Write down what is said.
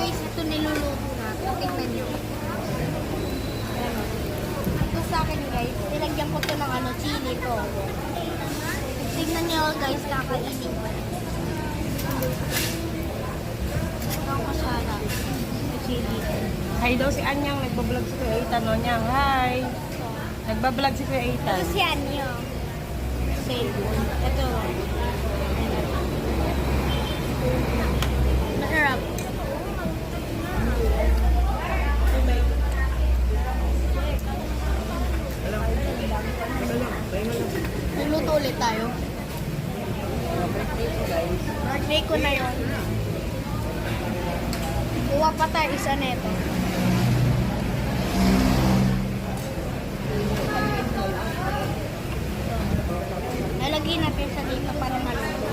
guys, ito niluluto natin. Tingnan nyo. Ayan o. Ito sa akin guys, nilagyan ko to ng chili to. Tingnan nyo guys, kakainin ko. Ito ang kasara. Chili. Hi daw si Anyang, nagbablog si Kuya Ethan, no Nyang. Hi! Nagbablog si Kuya Ethan. Ito si Anyo. Same. Ito. Masarap. Nagluto ulit tayo. Birthday ko na yun. Kuha pa tayo isa neto. Lalagyan natin sa dito para maluto.